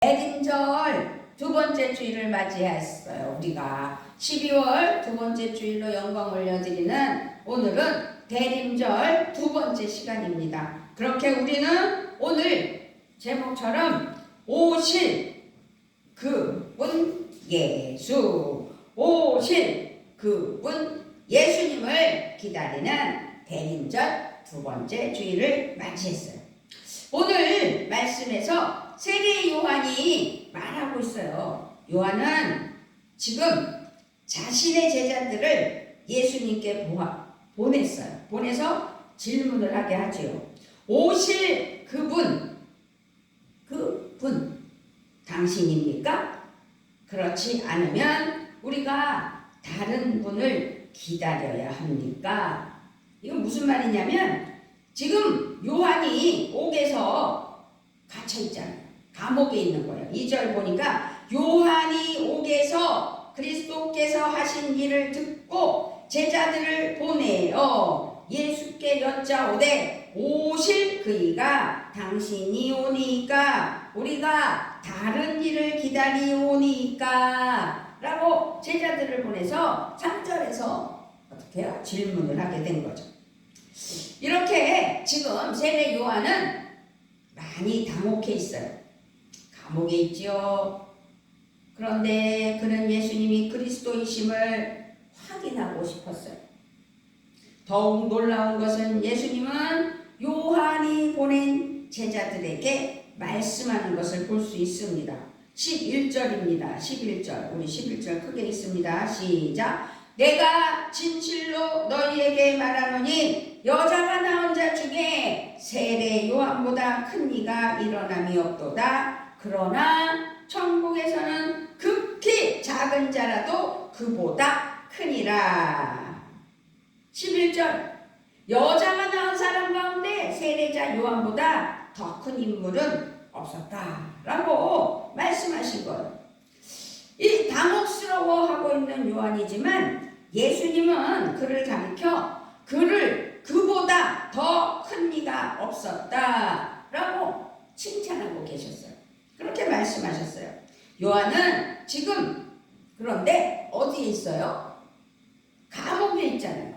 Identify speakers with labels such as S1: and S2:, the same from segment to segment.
S1: 대림절 두 번째 주일을 맞이했어요. 우리가 12월 두 번째 주일로 영광 올려드리는 오늘은 대림절 두 번째 시간입니다. 그렇게 우리는 오늘 제목처럼 오실 그분 예수, 오실 그분 예수님을 기다리는 대림절 두 번째 주일을 맞이했어요. 오늘 말씀에서 세례 요한이 말하고 있어요. 요한은 지금 자신의 제자들을 예수님께 보냈어요. 보내서 질문을 하게 하지요. 오실 그분 당신입니까? 그렇지 않으면 우리가 다른 분을 기다려야 합니까? 이건 무슨 말이냐면 지금 요한이 옥에서 갇혀있잖아요. 감옥에 있는 거예요. 2절 보니까 요한이 옥에서 그리스도께서 하신 일을 듣고 제자들을 보내어 예수께 여짜오되 오실 그이가 당신이 오니까 우리가 다른 일을 기다리오니까 라고 제자들을 보내서 3절에서 어떻게 해요? 질문을 하게 된 거죠. 이렇게 지금 세례 요한은 많이 당혹해 있어요. 감옥에 있지요. 그런데 그는 예수님이 그리스도이심을 확인하고 싶었어요. 더욱 놀라운 것은 예수님은 요한이 보낸 제자들에게 말씀하는 것을 볼 수 있습니다. 11절입니다. 11절. 우리 11절 크게 읽습니다. 시작. 내가 진실로 너희에게 말하노니 여자가 낳은 자 중에 세례 요한보다 큰 이가 일어남이 없도다. 그러나 천국에서는 극히 작은 자라도 그보다 크니라. 11절. 여자가 낳은 사람 가운데 세례자 요한보다 더 큰 인물은 없었다 라고 말씀하신 거예요. 이 당혹스러워하고 있는 요한이지만 예수님은 그를 가리켜 그보다 더 큰 이가 없었다 라고 칭찬하고 계셨어요. 그렇게 말씀하셨어요. 요한은 지금 그런데 어디에 있어요? 감옥에 있잖아요.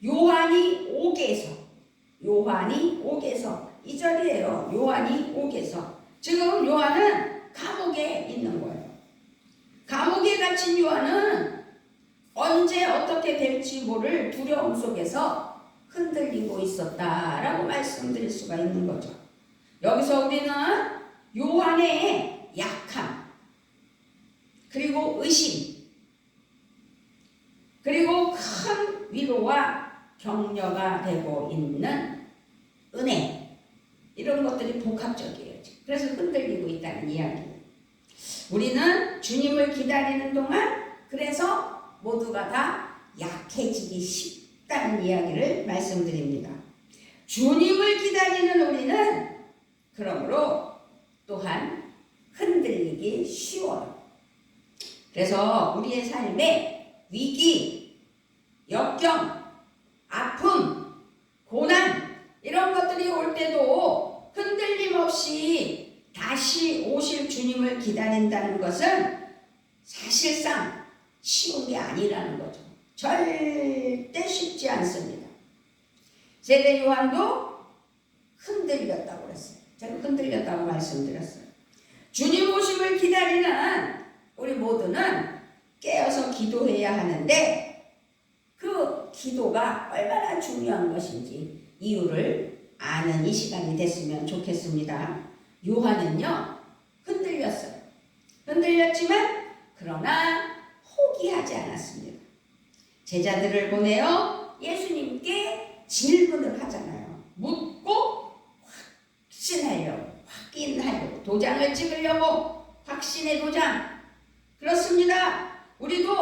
S1: 요한이 옥에서 2절이에요. 요한이 옥에서. 지금 요한은 감옥에 있는 거예요. 감옥에 갇힌 요한은 언제 어떻게 될지 모를 두려움 속에서 흔들리고 있었다라고 말씀드릴 수가 있는 거죠. 여기서 우리는 요한의 약함, 그리고 의심, 그리고 큰 위로와 격려가 되고 있는 은혜, 이런 것들이 복합적이에요. 그래서 흔들리고 있다는 이야기예요. 우리는 주님을 기다리는 동안 그래서 모두가 다 약해지기 쉽다는 이야기를 말씀드립니다. 주님을 기다리는 우리는 그러므로 또한 흔들리기 쉬워요. 그래서 우리의 삶에 위기, 역경, 아픔, 고난 이런 것들이 올 때도 흔들림 없이 다시 오실 주님을 기다린다는 것은 사실상 쉬운 게 아니라는 거죠. 절대 쉽지 않습니다. 세례 요한도 흔들렸다고 그랬어요. 제가 흔들렸다고 말씀드렸어요. 주님 오심을 기다리는 우리 모두는 깨어서 기도해야 하는데 그 기도가 얼마나 중요한 것인지 이유를 아는 이 시간이 됐으면 좋겠습니다. 요한은요 흔들렸어요. 흔들렸지만 그러나 포기하지 않았습니다. 제자들을 보내어 예수님께 질문을 하잖아요. 묻고 확인하려고 도장을 찍으려고 확신의 도장. 그렇습니다. 우리도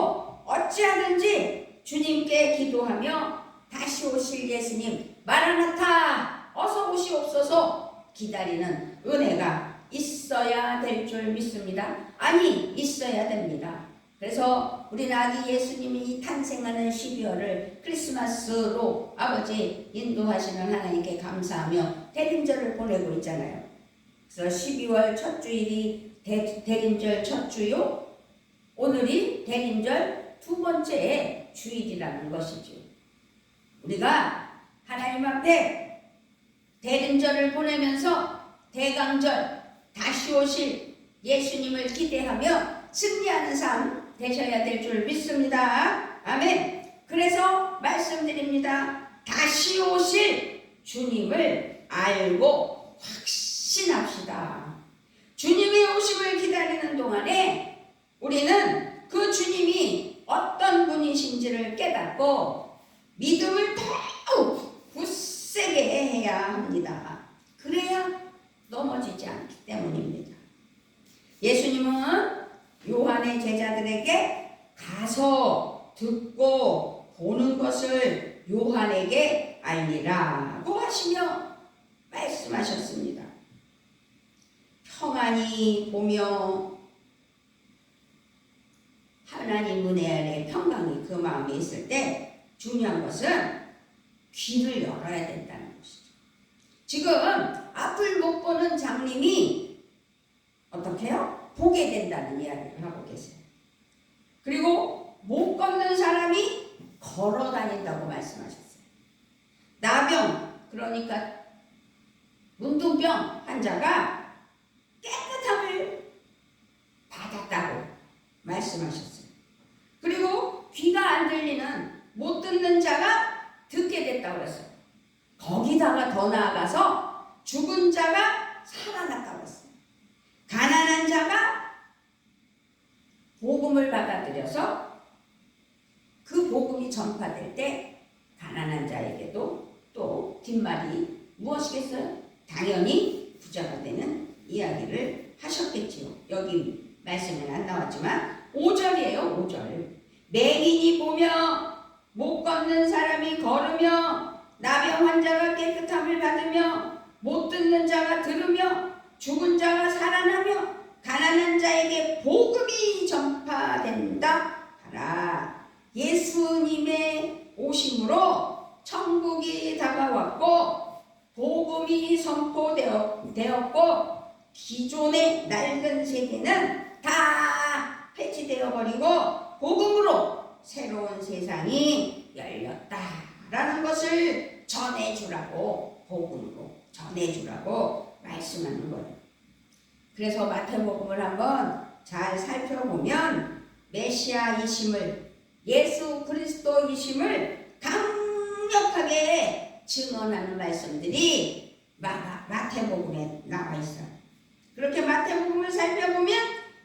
S1: 어찌하든지 주님께 기도하며 다시 오실 예수님 마라나타 어서 오시옵소서 기다리는 은혜가 있어야 될 줄 믿습니다. 아니 있어야 됩니다. 그래서 우리 아기 예수님이 탄생하는 12월을 크리스마스로 아버지 인도하시는 하나님께 감사하며 대림절을 보내고 있잖아요. 그래서 12월 첫 주일이 대림절 첫 주요. 오늘이 대림절 두 번째 주일이라는 것이죠. 우리가 하나님 앞에 대림절을 보내면서 대강절 다시 오실 예수님을 기대하며 승리하는 삶 되셔야 될 줄 믿습니다. 아멘. 그래서 말씀드립니다. 다시 오실 주님을 알고 확신합시다. 주님의 오심을 기다리는 동안에 우리는 그 주님이 어떤 분이신지를 깨닫고 믿음을 더욱 굳세게 해야 합니다. 그래야 넘어지지 않기 때문입니다. 예수님은 요한의 제자들에게 가서 듣고 보는 것을 요한에게 알리라고 하시며 말씀하셨습니다. 평안히 보며 하나님 은혜 아래 평강이 그 마음에 있을 때 중요한 것은 귀를 열어야 된다는 것이죠. 지금 앞을 못 보는 장님이 어떻게 해요? 보게 된다는 이야기를 하고 계세요. 그리고 못 걷는 사람이 걸어 다닌다고 말씀하셨어요. 나병, 그러니까 문둥병 환자가 깨끗함을 받았다고 말씀하셨어요. 그리고 귀가 안 들리는 못 듣는 자가 듣게 됐다고 그랬어요. 거기다가 더 나아가서 죽은 자가 살아났다고 했어요. 가난한 자가 복음을 받아들여서 그 복음이 전파될 때 가난한 자에게도 또 뒷말이 무엇이겠어요? 당연히 부자가 되는 이야기를 하셨겠지요. 여기 말씀은 안 나왔지만 5절이에요. 5절. 맹인이 보며 못 걷는 사람이 걸으며 나병 환자가 깨끗함을 받으며 못 듣는 자가 들으며 죽은 자가 살아나며 가난한 자에게 복음이 전파된다 하라. 예수님의 오심으로 천국이 다가왔고 복음이 선포되었고 기존의 낡은 세계는 다 폐지되어 버리고 복음으로 새로운 세상이 열렸다라는 것을 전해주라고, 복음으로 전해주라고 말씀하는 거예요. 그래서 마태복음을 한번 잘 살펴보면 메시아이심을, 예수 그리스도이심을 강력하게 증언하는 말씀들이 마태복음에 나와 있어요. 그렇게 마태복음을 살펴보면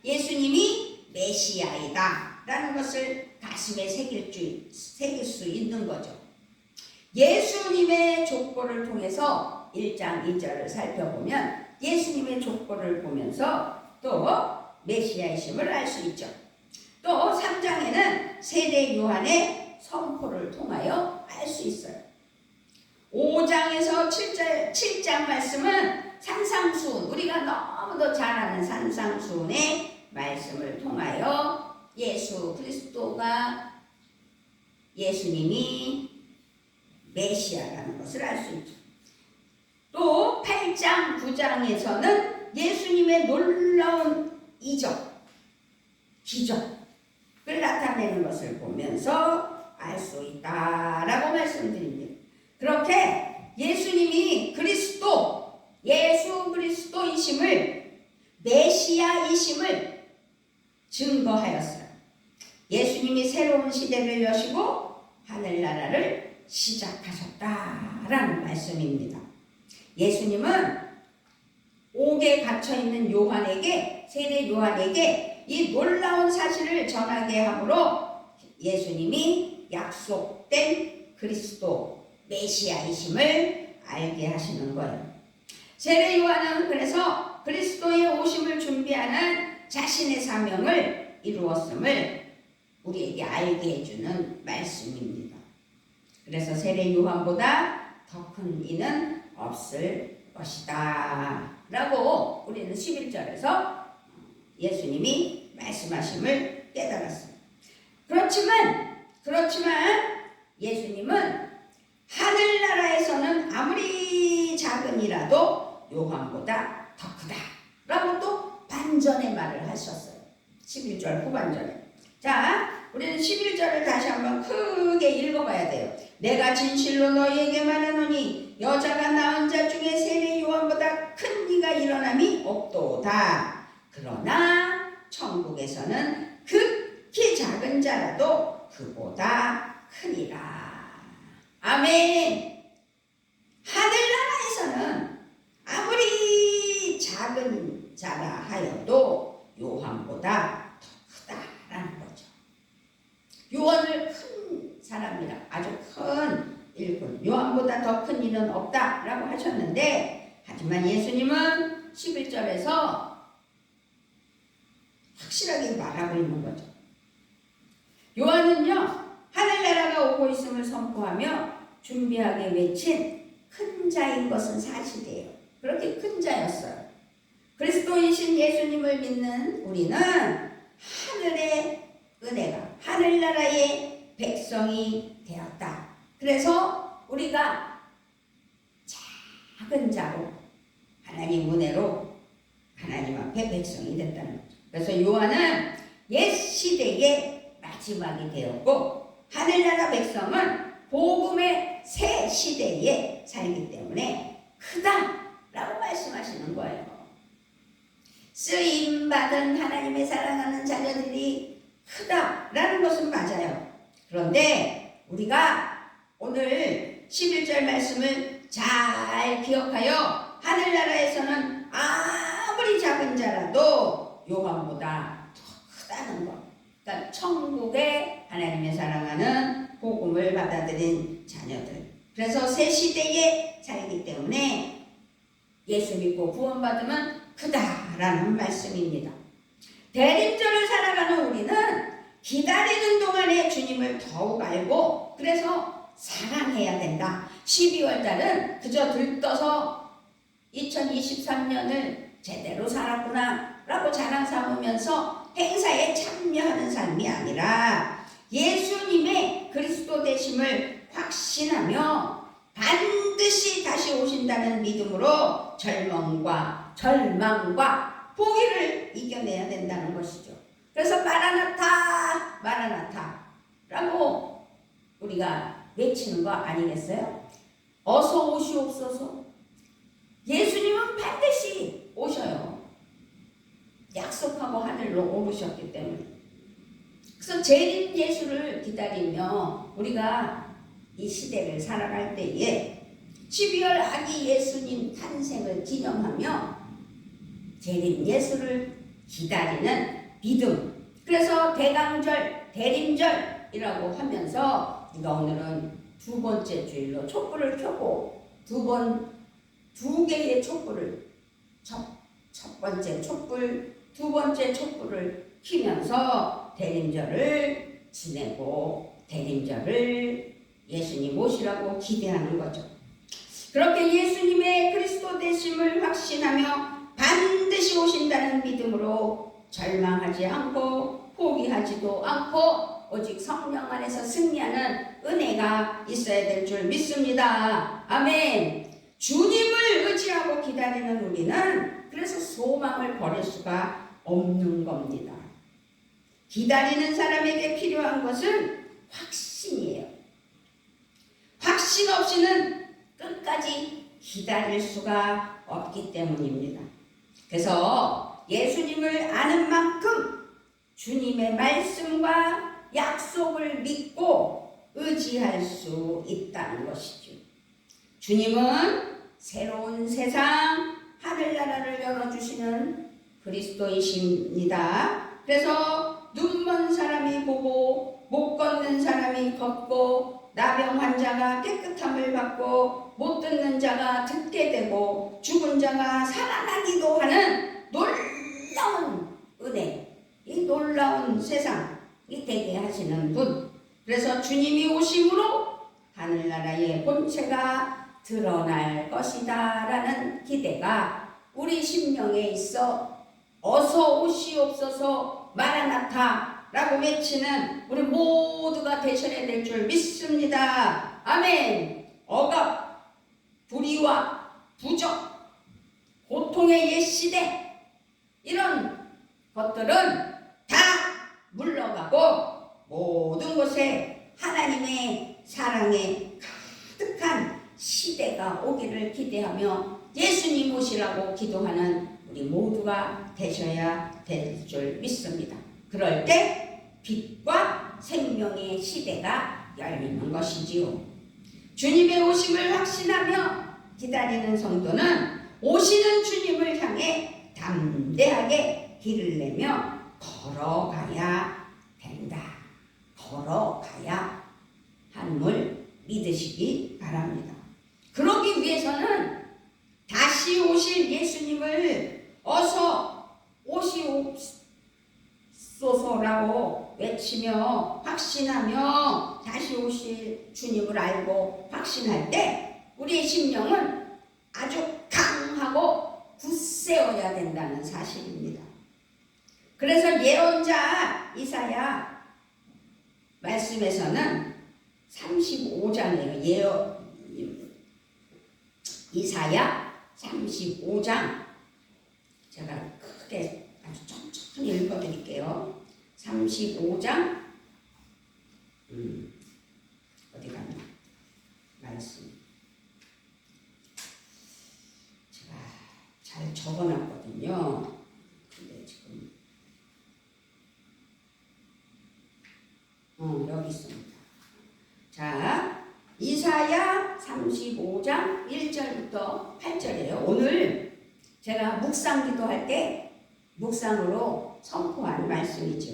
S1: 예수님이 메시아이다 라는 것을 가슴에 새길 수 있는 거죠. 예수님의 족보를 통해서 1장 2절을 살펴보면 예수님의 족보를 보면서 또 메시아이심을 알 수 있죠. 또 3장에는 세례 요한의 선포를 통하여 알 수 있어요. 5장에서 7장 말씀은 산상수훈, 우리가 너무도 잘 아는 산상수훈의 말씀을 통하여 예수 그리스도가, 예수님이 메시아라는 것을 알 수 있죠. 또 8장, 9장에서는 예수님의 놀라운 이적, 기적을 나타내는 것을 보면서 알 수 있다라고 말씀드립니다. 그렇게 예수님이 그리스도, 예수 그리스도이심을, 메시아이심을 증거하였어요. 예수님이 새로운 시대를 여시고 하늘나라를 시작하셨다라는 말씀입니다. 예수님은 옥에 갇혀있는 요한에게, 세례 요한에게 이 놀라운 사실을 전하게 함으로 예수님이 약속된 그리스도, 메시아이심을 알게 하시는 거예요. 세례 요한은 그래서 그리스도의 오심을 준비하는 자신의 사명을 이루었음을 우리에게 알게 해주는 말씀입니다. 그래서 세례 요한보다 더 큰 이는 없을 것이다 라고 우리는 11절에서 예수님이 말씀하심을 깨달았습니다. 그렇지만 예수님은 하늘나라에서는 아무리 작은이라도 요한보다 더 크다 라고 또 반전의 말을 하셨어요. 11절 후반절에. 자, 우리는 11절을 다시 한번 크게 읽어봐야 돼요. 내가 진실로 너희에게 말하노니 여자가 낳은 자 중에 세례 요한보다 큰 이가 일어남이 없도다. 그러나 천국에서는 극히 작은 자라도 그보다 크니라. 아멘. 하늘나라에서는 아무리 작은 자라 하여도 요한보다 더 크다라는 거죠. 요한을 큰 사람이라, 아주 큰 일꾼, 요한보다 더 큰 일은 없다라고 하셨는데, 하지만 예수님은 11절에서 확실하게 말하고 있는 거죠. 요한은요, 하늘나라가 오고 있음을 선포하며 준비하게 외친 큰 자인 것은 사실이에요. 그렇게 큰 자였어요. 그리스도이신 예수님을 믿는 우리는 하늘의 은혜가, 하늘나라의 백성이 되었다. 그래서 우리가 작은 자로 하나님 은혜로 하나님 앞에 백성이 됐다는 거죠. 그래서 요한은 옛 시대의 마지막이 되었고, 하늘나라 백성은 복음의 새 시대에 살기 때문에 크다라고 말씀하시는 거예요. 쓰임받은 하나님의 사랑하는 자녀들이 크다라는 것은 맞아요. 그런데 우리가 오늘 11절 말씀을 잘 기억하여 하늘나라에서는 아무리 작은 자라도 요한보다 더 크다는 것. 그러니까 천국에 하나님의 사랑하는 복음을 받아들인 자녀들. 그래서 새 시대에 살기 때문에 예수 믿고 구원받으면 크다라는 말씀입니다. 대림절을 살아가는 우리는 기다리는 동안에 주님을 더욱 알고, 그래서 사랑해야 된다. 12월 달은 그저 들떠서 2023년을 제대로 살았구나 라고 자랑 삼으면서 행사에 참여하는 삶이 아니라 예수님의 그리스도 되심을 확신하며 반드시 다시 오신다는 믿음으로 절망과 포기를 이겨내야 된다는 것이죠. 그래서 마라나타 마라나타 라고 우리가 외치는 거 아니겠어요? 어서 오시옵소서. 예수님은 반드시 오셔요. 약속하고 하늘로 오르셨기 때문에. 그래서 재림 예수를 기다리며 우리가 이 시대를 살아갈 때에 12월 아기 예수님 탄생을 기념하며 재림 예수를 기다리는 믿음. 그래서 대강절, 대림절이라고 하면서 우리가 오늘은 두 번째 주일로 촛불을 켜고 두 개의 촛불을 첫 번째 촛불, 두 번째 촛불을 켜면서 대림절을 지내고 대림절을 예수님 오시라고 기대하는 거죠. 그렇게 예수님의 그리스도 되심을 확신하며 반드시 오신다는 믿음으로 절망하지 않고 포기하지도 않고 오직 성령 안에서 승리하는 은혜가 있어야 될 줄 믿습니다. 아멘. 주님을 의지하고 기다리는 우리는 그래서 소망을 버릴 수가 없는 겁니다. 기다리는 사람에게 필요한 것은 확신이에요. 확신 없이는 끝까지 기다릴 수가 없기 때문입니다. 그래서 예수님을 아는 만큼 주님의 말씀과 약속을 믿고 의지할 수 있다는 것이죠. 주님은 새로운 세상, 하늘나라를 열어주시는 그리스도이십니다. 그래서 눈먼 사람이 보고 못 걷는 사람이 걷고 나병 환자가 깨끗함을 받고 못 듣는 자가 듣게 되고 죽은 자가 살아나기도 하는 놀라운 은혜, 이 놀라운 세상이 되게 하시는 분. 그래서 주님이 오심으로 하늘나라의 본체가 드러날 것이다 라는 기대가 우리 심령에 있어 어서 오시옵소서 마라나타 라고 외치는 우리 모두가 되셔야 될 줄 믿습니다. 아멘. 억압, 불의와 부정, 고통의 옛 시대, 이런 것들은 다 물러가고 모든 곳에 하나님의 사랑에 가득한 시대가 오기를 기대하며 예수님 오시라고 기도하는 우리 모두가 되셔야 될 줄 믿습니다. 그럴 때 빛과 생명의 시대가 열리는 것이지요. 주님의 오심을 확신하며 기다리는 성도는 오시는 주님을 향해 담대하게 길을 내며 걸어가야 된다. 걸어가야 함을 믿으시기 바랍니다. 그러기 위해서는 다시 오실 예수님을 어서 오시옵소서라고 외치며 확신하며 다시 오실 주님을 알고 확신할 때 우리의 심령은 아주 강하고 굳세어야 된다는 사실입니다. 그래서 예언자 이사야 말씀에서는 35장이에요. 이사야 35장 제가 크게 아주 천천히 읽어드릴게요. 35장 어디 갔나? 말씀 제가 잘 적어놨거든요. 근데 지금 여기 있습니다. 자, 이사야 35장 1절부터 8절이에요. 오늘 제가 묵상 기도할 때 묵상으로 선포한 말씀이죠.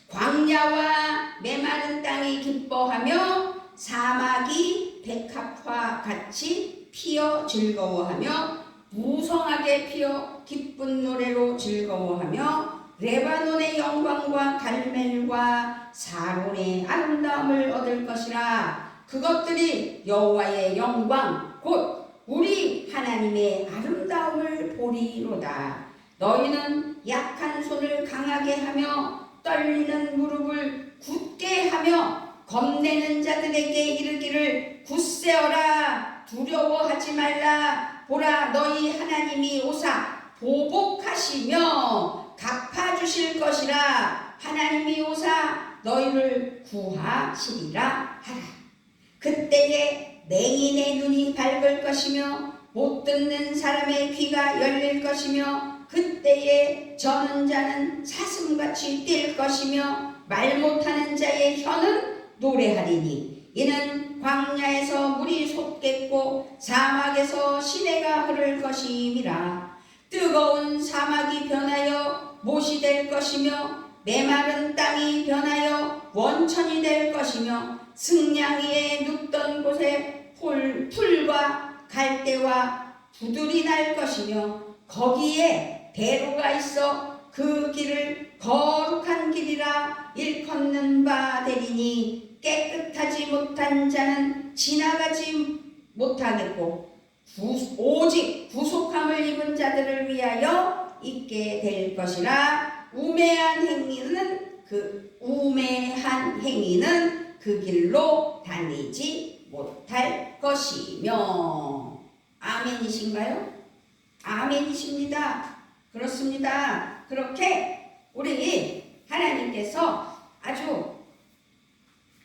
S1: 광야와 메마른 땅이 기뻐하며 사막이 백합화 같이 피어 즐거워하며 무성하게 피어 기쁜 노래로 즐거워하며 레바논의 영광과 갈멜과 사론의 아름다움을 얻을 것이라. 그것들이 여호와의 영광 곧 우리 하나님의 아름다움을 보리로다. 너희는 약한 손을 강하게 하며 떨리는 무릎을 굳게 하며 겁내는 자들에게 이르기를 굳세어라, 두려워하지 말라. 보라, 너희 하나님이 오사 보복하시며 갚아주실 것이라. 하나님이 오사 너희를 구하시리라 하라. 그때에 맹인의 눈이 밝을 것이며 못 듣는 사람의 귀가 열릴 것이며 그때에 저는 자는 사슴같이 뛸 것이며 말 못하는 자의 혀는 노래하리니 이는 광야에서 물이 솟겠고 사막에서 시내가 흐를 것임이라. 뜨거운 사막이 변하여 못이 될 것이며 메마른 땅이 변하여 원천이 될 것이며 승냥 위에 눕던 곳에 풀과 갈대와 부들이 날 것이며 거기에 대로가 있어 그 길을 거룩한 길이라 일컫는 바 되리니 깨끗하지 못한 자는 지나가지 못하겠고 오직 구속함을 입은 자들을 위하여 있게 될 것이라. 우매한 행위는 그 길로 다니지 못할 것이며. 아멘이신가요? 아멘이십니다. 그렇습니다. 그렇게 우리 하나님께서 아주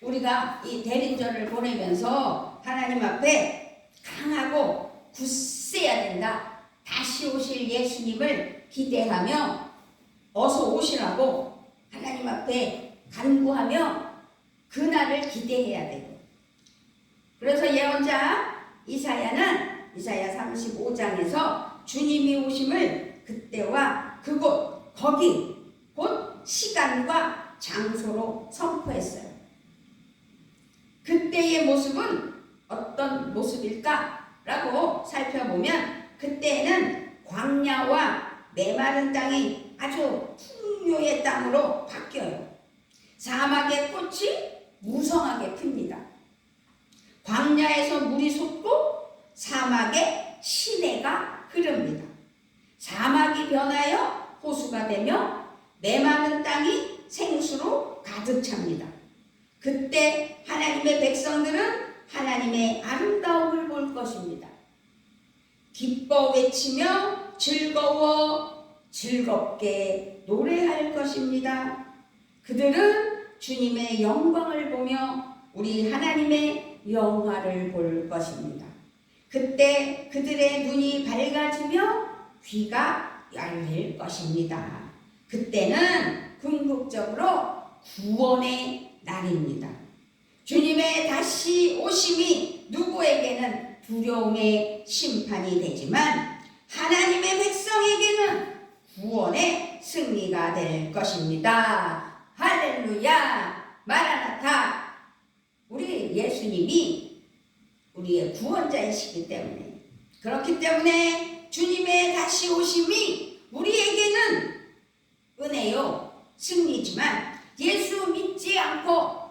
S1: 우리가 이 대림절을 보내면서 하나님 앞에 강하고 굳세야 된다. 다시 오실 예수님을 기대하며 어서 오시라고 하나님 앞에 간구하며 그날을 기대해야 되고, 그래서 예언자 이사야는 이사야 35장에서 주님이 오심을 그때와 그곳 거기 곧 시간과 장소로 선포했어요. 그때의 모습은 어떤 모습일까? 라고 살펴보면 그때는 광야와 메마른 땅이 아주 풍요의 땅으로 바뀌어요. 사막의 꽃이 무성하게 핍니다. 광야에서 물이 솟고 사막에 시내가 흐릅니다. 사막이 변하여 호수가 되며 메마른 땅이 생수로 가득 찹니다. 그때 하나님의 백성들은 하나님의 아름다움을 볼 것입니다. 기뻐 외치며 즐겁게 노래할 것입니다. 그들은 주님의 영광을 보며 우리 하나님의 영화를 볼 것입니다. 그때 그들의 눈이 밝아지며 귀가 열릴 것입니다. 그때는 궁극적으로 구원의 날입니다. 주님의 다시 오심이 누구에게는 두려움의 심판이 되지만 하나님의 백성에게는 구원의 승리가 될 것입니다. 할렐루야! 마라나타! 우리 예수님이 우리의 구원자이시기 때문에, 그렇기 때문에 주님의 다시 오심이 우리에게는 은혜요, 승리지만 예수 믿지 않고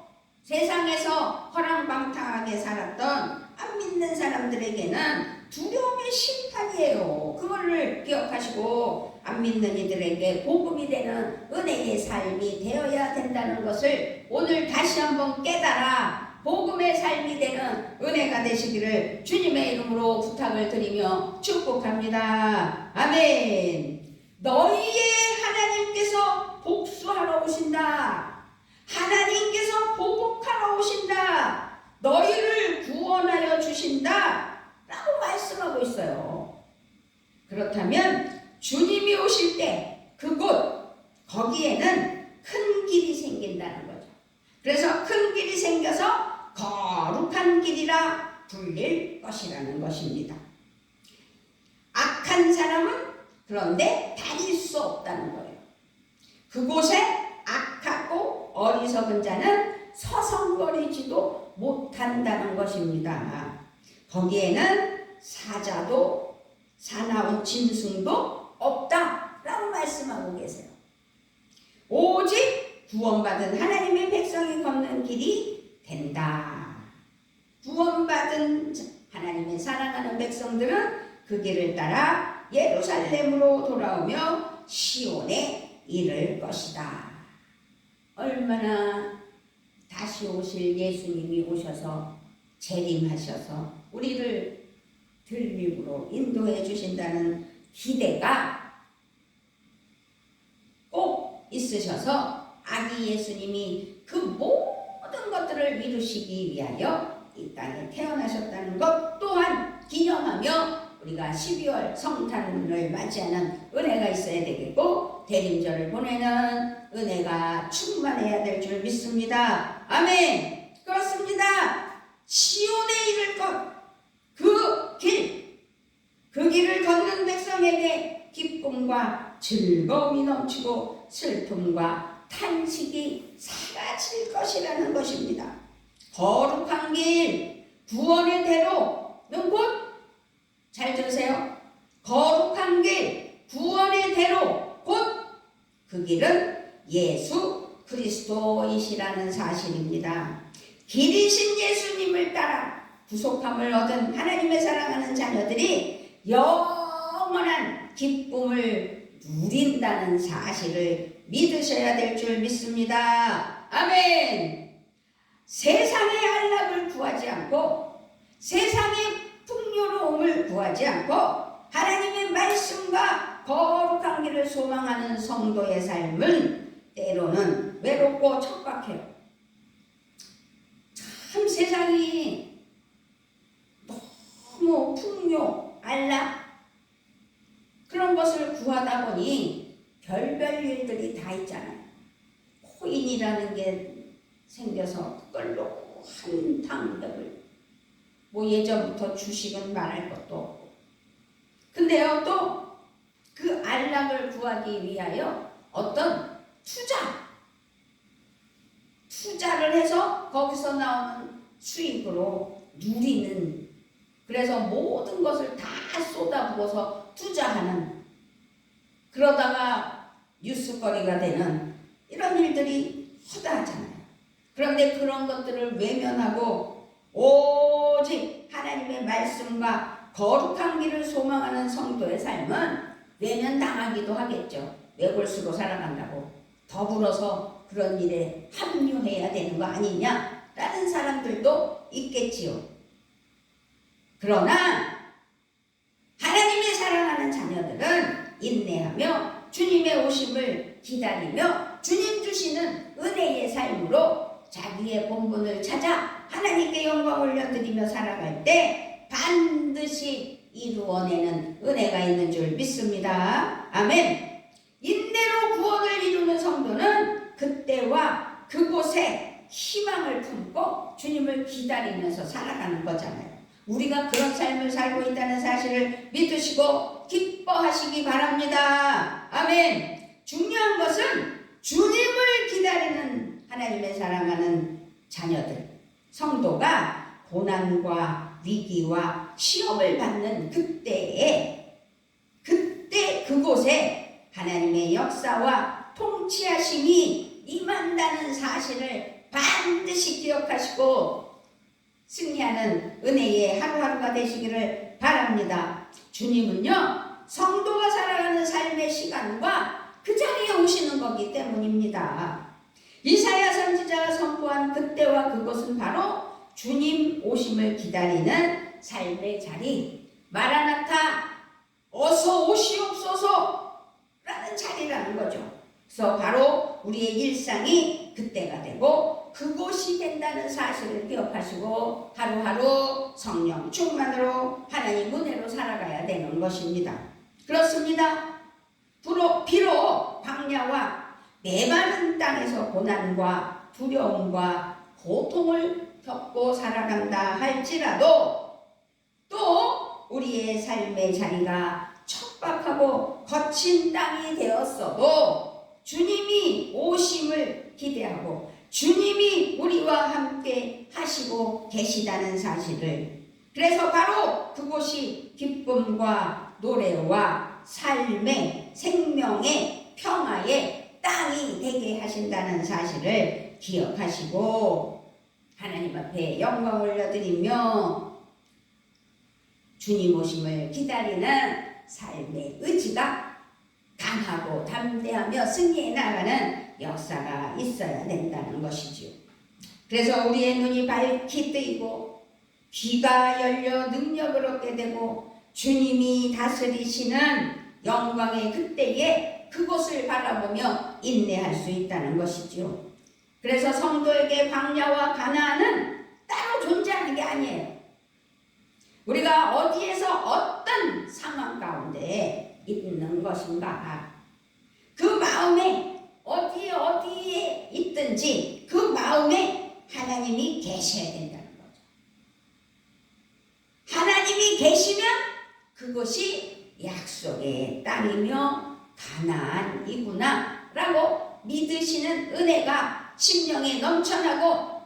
S1: 세상에서 허랑방탕하게 살았던 안 믿는 사람들에게는 두려움의 심판이에요. 그거를 기억하시고 안 믿는 이들에게 복음이 되는 은혜의 삶이 되어야 된다는 것을 오늘 다시 한번 깨달아 복음의 삶이 되는 은혜가 되시기를 주님의 이름으로 부탁을 드리며 축복합니다. 아멘. 너희의 하나님께서 복수하러 오신다. 하나님께서 보복하러 오신다. 너희를 구원하여 주신다. 라고 말씀하고 있어요. 그렇다면 주님이 오실 때 그곳, 거기에는 큰 길이 생긴다는 거죠. 그래서 큰 길이 생겨서 거룩한 길이라 불릴 것이라는 것입니다. 악한 사람은 그런데 다닐 수 없다는 거예요. 그곳에 악하고 어리석은 자는 서성거리지도 못한다는 것입니다. 거기에는 사자도 사나운 짐승도 없다라고 말씀하고 계세요. 오직 구원받은 하나님의 백성이 걷는 길이 된다. 구원받은 하나님의 사랑하는 백성들은 그 길을 따라 예루살렘으로 돌아오며 시온에 이를 것이다. 얼마나 다시 오실 예수님이 오셔서 재림하셔서 우리를 들림으로 인도해 주신다는 기대가 꼭 있으셔서 아기 예수님이 그 모든 것들을 이루시기 위하여 이 땅에 태어나셨다는 것 또한 기념하며 우리가 12월 성탄을 맞이하는 은혜가 있어야 되겠고 대림절을 보내는 은혜가 충만해야 될 줄 믿습니다. 아멘. 그렇습니다. 시온에 이를 것, 그 길을 걷는 백성에게 기쁨과 즐거움이 넘치고 슬픔과 탄식이 사라질 것이라는 것입니다. 거룩한 길, 구원의 대로는 곧, 잘 들으세요. 거룩한 길, 구원의 대로, 곧 그 길은 예수 그리스도이시라는 사실입니다. 길이신 예수님을 따라 구속함을 얻은 하나님의 사랑하는 자녀들이 영원한 기쁨을 누린다는 사실을 믿으셔야 될 줄 믿습니다. 아멘. 세상의 안락을 구하지 않고 세상의 풍요로움을 구하지 않고 하나님의 말씀과 거룩한 길을 소망하는 성도의 삶은 때로는 외롭고 척박해요. 참 세상이 너무 풍요, 안락 그런 것을 구하다 보니 별별 일들이 다 있잖아요. 코인이라는 게 생겨서 그걸로 한탕벽을 뭐 예전부터 주식은 말할 것도 없고 근데요 또 그 안락을 구하기 위하여 어떤 투자를 해서 거기서 나오는 수익으로 누리는 그래서 모든 것을 다 쏟아부어서 투자하는 그러다가 뉴스거리가 되는 이런 일들이 허다하잖아요. 그런데 그런 것들을 외면하고 오직 하나님의 말씀과 거룩한 길을 소망하는 성도의 삶은 외면당하기도 하겠죠. 외골수로 살아간다고 더불어서 그런 일에 합류해야 되는 거 아니냐라는 사람들도 있겠지요. 그러나 하나님의 사랑하는 자녀들은 기다리며 주님 주시는 은혜의 삶으로 자기의 본분을 찾아 하나님께 영광 올려드리며 살아갈 때 반드시 이루어내는 은혜가 있는 줄 믿습니다. 아멘. 인내로 구원을 이루는 성도는 그때와 그곳에 희망을 품고 주님을 기다리면서 살아가는 거잖아요. 우리가 그런 삶을 살고 있다는 사실을 믿으시고 기뻐하시기 바랍니다. 아멘. 중요한 것은 주님을 기다리는 하나님의 사랑하는 자녀들, 성도가 고난과 위기와 시험을 받는 그때 그곳에 하나님의 역사와 통치하심이 임한다는 사실을 반드시 기억하시고 승리하는 은혜의 하루하루가 되시기를 바랍니다. 주님은요, 성도가 살아가는 삶의 시간과 그 자리에 오시는 거기 때문입니다. 이사야 선지자가 선포한 그때와 그곳은 바로 주님 오심을 기다리는 삶의 자리, 마라나타 어서 오시옵소서 라는 자리라는 거죠. 그래서 바로 우리의 일상이 그때가 되고 그곳이 된다는 사실을 기억하시고 하루하루 성령 충만으로 하나님 은혜로 살아가야 되는 것입니다. 그렇습니다. 비록 광야와 메마른 땅에서 고난과 두려움과 고통을 겪고 살아간다 할지라도 또 우리의 삶의 자리가 척박하고 거친 땅이 되었어도 주님이 오심을 기대하고 주님이 우리와 함께 하시고 계시다는 사실을, 그래서 바로 그곳이 기쁨과 노래와 삶의 생명의 평화의 땅이 되게 하신다는 사실을 기억하시고 하나님 앞에 영광 올려드리며 주님 오심을 기다리는 삶의 의지가 강하고 담대하며 승리해 나가는 역사가 있어야 된다는 것이지요. 그래서 우리의 눈이 밝히 뜨이고 귀가 열려 능력을 얻게 되고 주님이 다스리시는 영광의 그때에 그곳을 바라보며 인내할 수 있다는 것이지요. 그래서 성도에게 광야와 가나안은 따로 존재하는 게 아니에요. 우리가 어디에서 어떤 상황 가운데 있는 것인가, 그 마음에 어디에 있든지 그 마음에 하나님이 계셔야 된다는 거죠. 하나님이 계시면 그것이 약속의 땅이며 가나안이구나 라고 믿으시는 은혜가 심령에 넘쳐나고,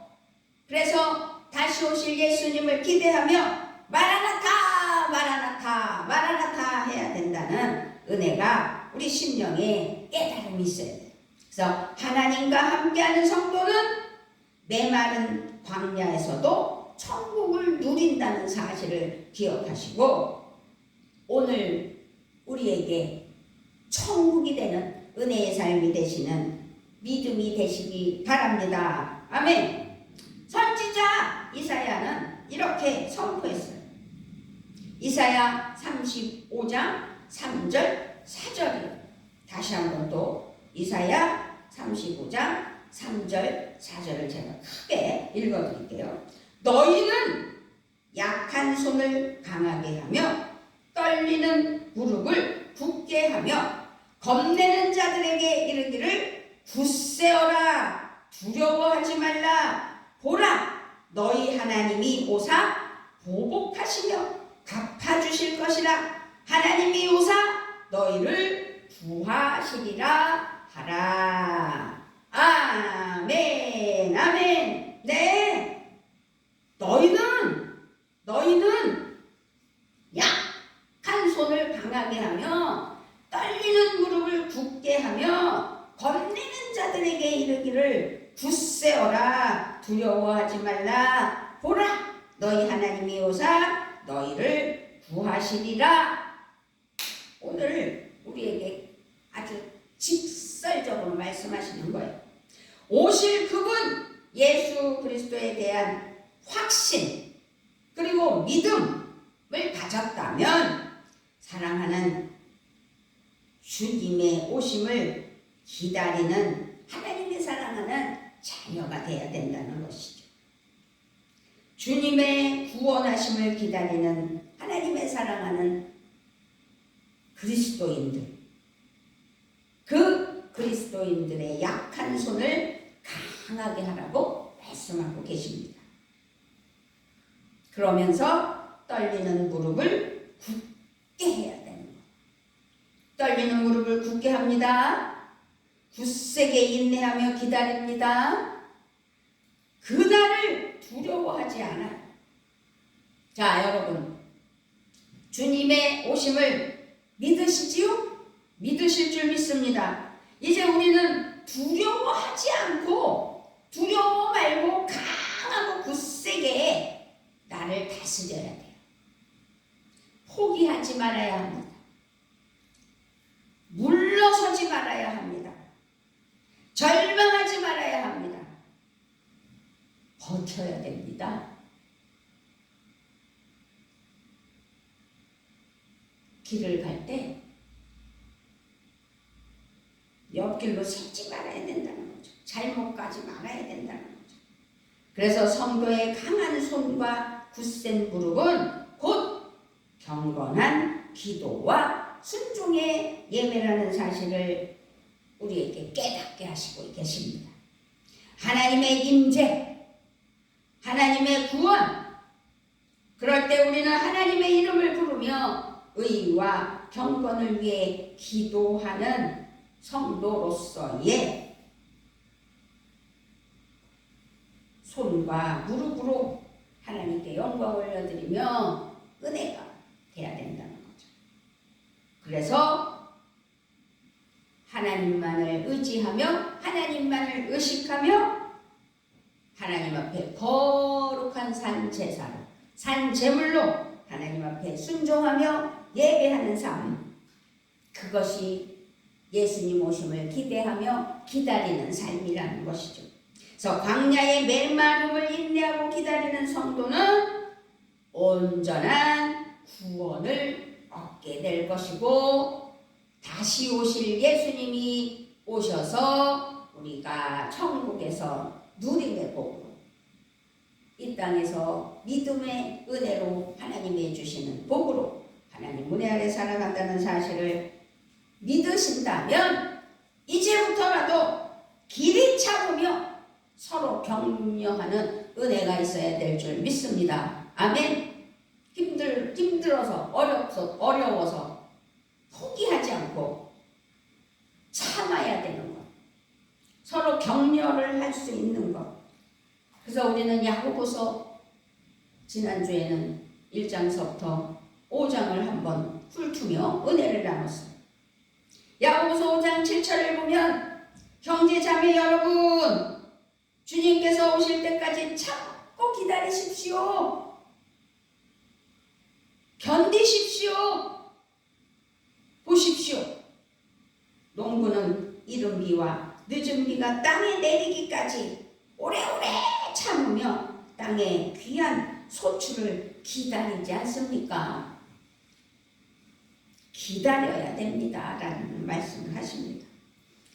S1: 그래서 다시 오실 예수님을 기대하며 마라나타 마라나타 마라나타 해야 된다는 은혜가 우리 심령에 깨달음이 있어야 돼요. 그래서 하나님과 함께하는 성도는 메마른 광야에서도 천국을 누린다는 사실을 기억하시고 오늘 우리에게 천국이 되는 은혜의 삶이 되시는 믿음이 되시기 바랍니다. 아멘. 선지자 이사야는 이렇게 선포했어요. 이사야 35장 3절 4절이요. 다시 한번 또 이사야 35장 3절 4절을 제가 크게 읽어드릴게요. 너희는 약한 손을 강하게 하며 떨리는 무릎을 굳게 하며 겁내는 자들에게 이르기를 굳세어라, 두려워하지 말라. 보라, 너희 하나님이 오사 보복하시며 갚아주실 것이라. 하나님이 오사 너희를 구하시리라 하라. 아멘 아멘. 네, 너희는 약한 손을 강하게 하며 떨리는 무릎을 굳게 하며 겁내는 자들에게 이르기를 굳세어라, 두려워하지 말라. 보라, 너희 하나님이 오사 너희를 구하시리라. 오늘 우리에게 아주 직설적으로 말씀하시는 거예요. 오실 그분 예수 그리스도에 대한 확신 그리고 믿음을 가졌다면 사랑하는 주님의 오심을 기다리는 하나님의 사랑하는 자녀가 되어야 된다는 것이죠. 주님의 구원하심을 기다리는 하나님의 사랑하는 그리스도인들, 그 그리스도인들의 약한 손을 강하게 하라고 말씀하고 계십니다. 그러면서 떨리는 무릎을 굳게 해야 되는 것. 떨리는 무릎을 굳게 합니다. 굳세게 인내하며 기다립니다. 그날을 두려워하지 않아요. 자, 여러분, 주님의 오심을 믿으시지요? 믿으실 줄 믿습니다. 이제 우리는 두려워하지 않고, 두려워 말고 강하고 굳세게 나를 다스려야 돼요. 포기하지 말아야 합니다. 물러서지 말아야 합니다. 절망하지 말아야 합니다. 버텨야 됩니다. 길을 갈 때 옆길로 새지 말아야 된다는 거죠. 잘못 가지 말아야 된다는 거죠. 그래서 성도의 강한 손과 굳센 무릎은 곧 경건한 기도와 순종의 예배라는 사실을 우리에게 깨닫게 하시고 계십니다. 하나님의 임재, 하나님의 구원, 그럴 때 우리는 하나님의 이름을 부르며 의와 경건을 위해 기도하는 성도로서의 손과 무릎으로 하나님께 영광 올려드리며 은혜가 돼야 된다는 거죠. 그래서 하나님만을 의지하며 하나님만을 의식하며 하나님 앞에 거룩한 산제사로, 산제물로 하나님 앞에 순종하며 예배하는 삶, 그것이 예수님 오심을 기대하며 기다리는 삶이라는 것이죠. 그래서 광야의 메마름을 인내하고 기다리는 성도는 온전한 구원을 얻게 될 것이고, 다시 오실 예수님이 오셔서 우리가 천국에서 누림의 복으로, 이 땅에서 믿음의 은혜로 하나님이 주시는 복으로 하나님 은혜 아래 살아간다는 사실을 믿으신다면 이제부터라도 길이 차보며 서로 격려하는 은혜가 있어야 될 줄 믿습니다. 아멘. 힘들어서 어려워서 포기하지 않고 참아야 되는 것, 서로 격려를 할 수 있는 것. 그래서 우리는 야고보서 지난주에는 1장서부터 5장을 한번 훑으며 은혜를 나눴어요. 야고보서 5장 7절을 보면 형제 자매 여러분, 주님께서 오실 때까지 참고 기다리십시오. 견디십시오. 보십시오. 농부는 이른 비와 늦은 비가 땅에 내리기까지 오래오래 참으며 땅에 귀한 소출을 기다리지 않습니까? 기다려야 됩니다. 라는 말씀을 하십니다.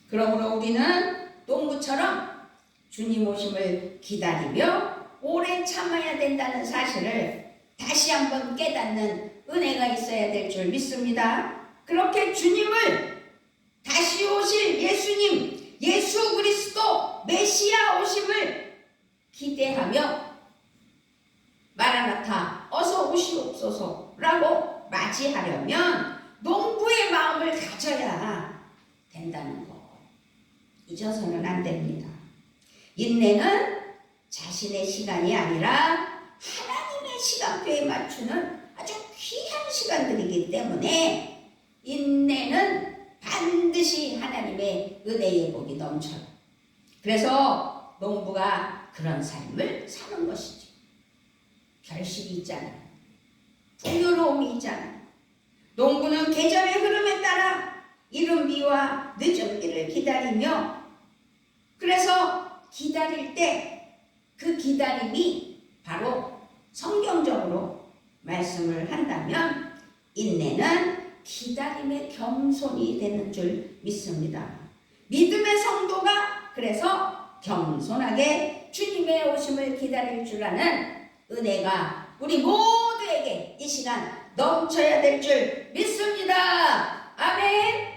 S1: 그러므로 우리는 농부처럼 주님 오심을 기다리며 오래 참아야 된다는 사실을 다시 한번 깨닫는 은혜가 있어야 될 줄 믿습니다. 그렇게 주님을, 다시 오실 예수님, 예수 그리스도 메시아 오심을 기대하며 마라나타 어서 오시옵소서 라고 맞이하려면 농부의 마음을 가져야 된다는 거 잊어서는 안 됩니다. 인내는 자신의 시간이 아니라 하나님의 시간표에 맞추는 아주 귀한 시간들이기 때문에 인내는 반드시 하나님의 은혜의 복이 넘쳐요. 그래서 농부가 그런 삶을 사는 것이죠. 결실이 있잖아요. 풍요로움이 있잖아요. 농부는 계절의 흐름에 따라 이른 비와 늦은 비를 기다리며, 그래서 기다릴 때 그 기다림이 바로 성경적으로 말씀을 한다면 인내는 기다림의 겸손이 되는 줄 믿습니다. 믿음의 성도가 그래서 겸손하게 주님의 오심을 기다릴 줄 아는 은혜가 우리 모두에게 이 시간 넘쳐야 될 줄 믿습니다. 아멘.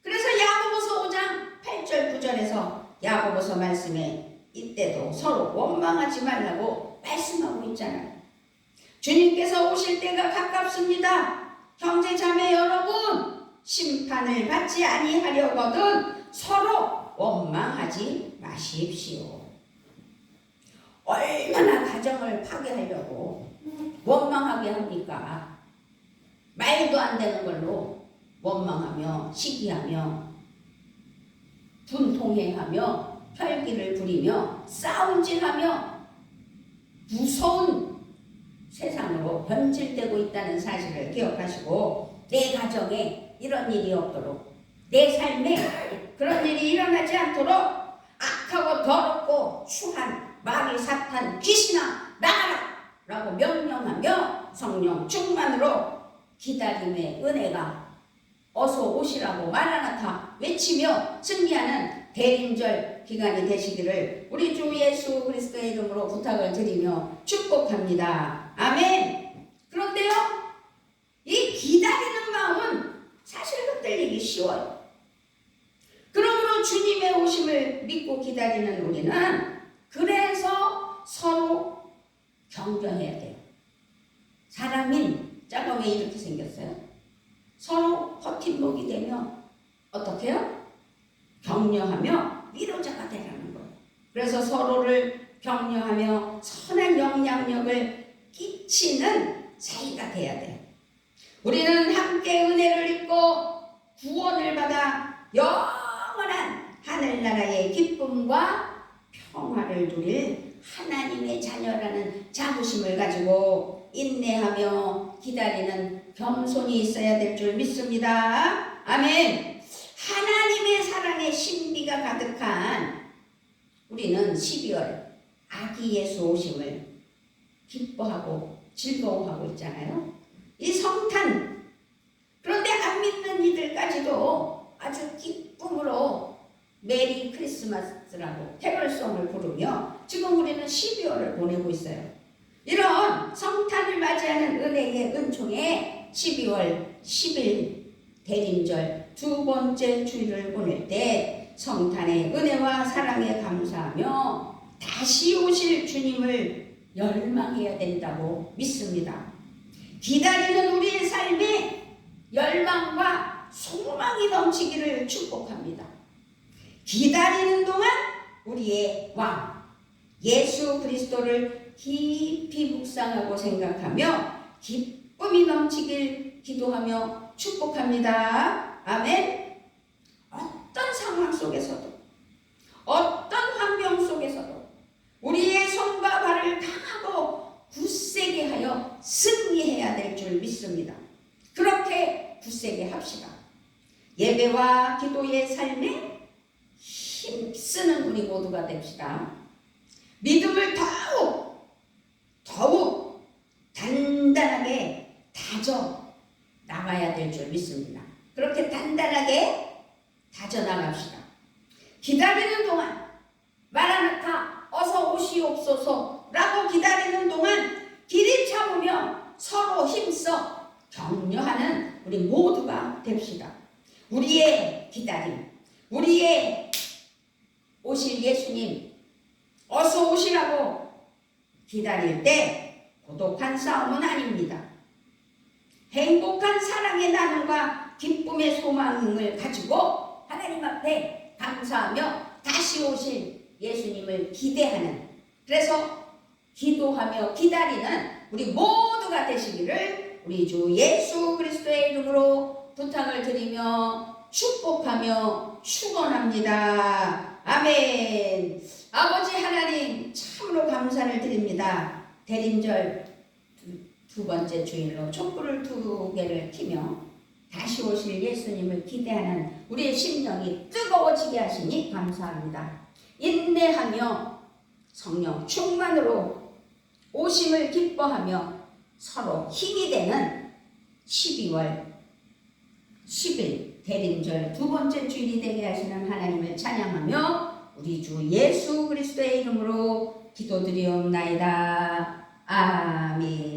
S1: 그래서 야고보서 5장 8절 9절에서 야고보서 말씀에 이때도 서로 원망하지 말라고 말씀하고 있잖아요. 주님께서 오실 때가 가깝습니다. 형제 자매 여러분, 심판을 받지 아니하려거든 서로 원망하지 마십시오. 얼마나 가정을 파괴하려고 원망하게 합니까? 말도 안 되는 걸로 원망하며 시기하며 분통해하며 혈기를 부리며 싸움질하며 무서운 세상으로 변질되고 있다는 사실을 기억하시고 내 가정에 이런 일이 없도록 내 삶에 그런 일이 일어나지 않도록 악하고 더럽고 추한 마귀 사탄 귀신아 나가라 라고 명령하며 성령 충만으로 기다림의 은혜가 어서 오시라고 마라나타 외치며 승리하는 대림절 기간이 되시기를 우리 주 예수 그리스도의 이름으로 부탁을 드리며 축복합니다. 아멘. 그런데요, 이 기다리는 마음은 사실 흔들리기 쉬워요. 그러므로 주님의 오심을 믿고 기다리는 우리는 그래서 서로 경계해야 돼요. 사람인 자가 왜 이렇게 생겼어요? 서로 버팀목이 되며 어떻게 해요? 격려하며 위로자가 되라는 거예요. 그래서 서로를 격려하며 선한 영향력을 끼치는 사이가 돼야 돼요. 우리는 함께 은혜를 입고 구원을 받아 영원한 하늘나라의 기쁨과 평화를 누릴 하나님의 자녀라는 자부심을 가지고 인내하며 기다리는 겸손이 있어야 될 줄 믿습니다. 아멘. 하나님의 사랑의 신비가 가득한 우리는 12월 아기 예수 오심을 기뻐하고 즐거워하고 있잖아요. 이 성탄, 그런데 안 믿는 이들까지도 아주 기쁨으로 메리 크리스마스라고 캐럴송을 부르며 지금 우리는 12월을 보내고 있어요. 이런 성탄을 맞이하는 은혜의 은총에 12월 10일 대림절 두 번째 주일을 보낼 때 성탄의 은혜와 사랑에 감사하며 다시 오실 주님을 열망해야 된다고 믿습니다. 기다리는 우리의 삶에 열망과 소망이 넘치기를 축복합니다. 기다리는 동안 우리의 왕 예수 그리스도를 깊이 묵상하고 생각하며 기쁨이 넘치길 기도하며 축복합니다. 아멘. 어떤 상황 속에서도 어떤 환경 속에서도 우리의 손과 발을 강하고 굳세게 하여 승리해야 될 줄 믿습니다. 그렇게 굳세게 합시다. 예배와 기도의 삶에 힘쓰는 우리 모두가 됩시다. 믿음을 더욱 단단하게 다져 나가야 될 줄 믿습니다. 그렇게 단단하게 다져 나갑시다. 기다리는 동안 마라나타 어서 오시옵소서 라고 기다리는 동안 길이 참으며 서로 힘써 격려하는 우리 모두가 됩시다. 우리의 기다림, 우리의 오실 예수님 어서 오시라고 기다릴 때 고독한 싸움은 아닙니다. 행복한 사랑의 나눔과 기쁨의 소망을 가지고 하나님 앞에 감사하며 다시 오실 예수님을 기대하는, 그래서 기도하며 기다리는 우리 모두가 되시기를 우리 주 예수 그리스도의 이름으로 부탁을 드리며 축복하며 축원합니다. 아멘. 아버지 하나님 참으로 감사를 드립니다. 대림절 두 번째 주일로 촛불을 2개를 켜며 다시 오실 예수님을 기대하는 우리의 심령이 뜨거워지게 하시니 감사합니다. 인내하며 성령 충만으로 오심을 기뻐하며 서로 힘이 되는 12월 10일 대림절 두 번째 주일이 되게 하시는 하나님을 찬양하며 우리 주 예수 그리스도의 이름으로 기도드리옵나이다. 아멘.